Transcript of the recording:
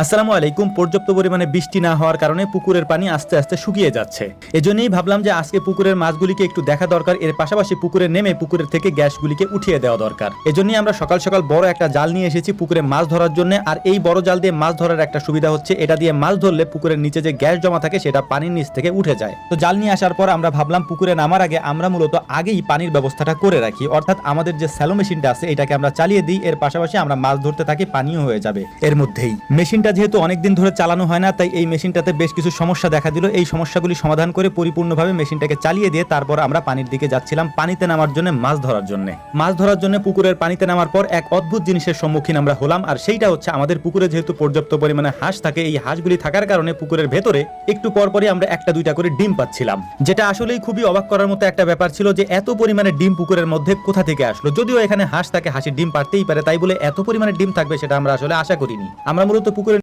আসসালামু আলাইকুম। পর্যাপ্ত পরিমাণে বৃষ্টি না হওয়ার কারণে পুকুরের পানি আস্তে আস্তে শুকিয়ে যাচ্ছে। এজন্যই ভাবলাম যে আজকে পুকুরের মাছগুলিকে একটু দেখা দরকার, এর পাশাপাশি পুকুরে নেমে পুকুরের থেকে গ্যাসগুলিকে উঠিয়ে দেওয়া দরকার। এজন্যই আমরা সকাল সকাল বড় একটা জাল নিয়ে এসেছি পুকুরে মাছ ধরার জন্য। আর এই বড় জাল দিয়ে মাছ ধরার একটা সুবিধা হচ্ছে, এটা দিয়ে মাছ ধরলে পুকুরের নিচে যে গ্যাস জমা থাকে সেটা পানির নিচ থেকে উঠে যায়। তো জাল নিয়ে আসার পর আমরা ভাবলাম পুকুরে নামার আগে আমরা মূলত আগেই পানির ব্যবস্থাটা করে রাখি, অর্থাৎ আমাদের যে স্যালো মেশিনটা আছে এটাকে আমরা চালিয়ে দিই, এর পাশাপাশি আমরা মাছ ধরতে থাকি, পানিও হয়ে যাবে এর মধ্যেই। মেশিনটা যেহেতু অনেকদিন ধরে চালানো হয় না, তাই এই মেশিনটাতে বেশ কিছু সমস্যা দেখা দিল। এই সমস্যাগুলি সমাধান করে পরিপূর্ণভাবে মেশিনটাকে চালিয়ে দিয়ে তারপর আমরা পানির দিকে যাচ্ছিলাম পানিতে নামার জন্য, মাছ ধরার জন্য। মাছ ধরার জন্য পুকুরের পানিতে নামার পর এক অদ্ভুত জিনিসের সম্মুখীন আমরা হলাম, আর সেইটা হচ্ছে আমাদের পুকুরে যেহেতু পর্যাপ্ত পরিমাণে হাঁস থাকে, এই হাঁসগুলি থাকার কারণে পুকুরের ভেতরে একটু পরপরই আমরা একটা দুইটা করে ডিম পাচ্ছিলাম, যেটা আসলেই খুবই অবাক করার মতো একটা ব্যাপার ছিল যে এত পরিমাণে ডিম পুকুরের মধ্যে কোথা থেকে আসলো। যদিও এখানে হাঁস থাকে, হাঁসের ডিম পারতেই পারে, তাই বলে এত পরিমাণে ডিম থাকবে সেটা আমরা আসলে আশা করিনি। আমরা মূলত পুকুরে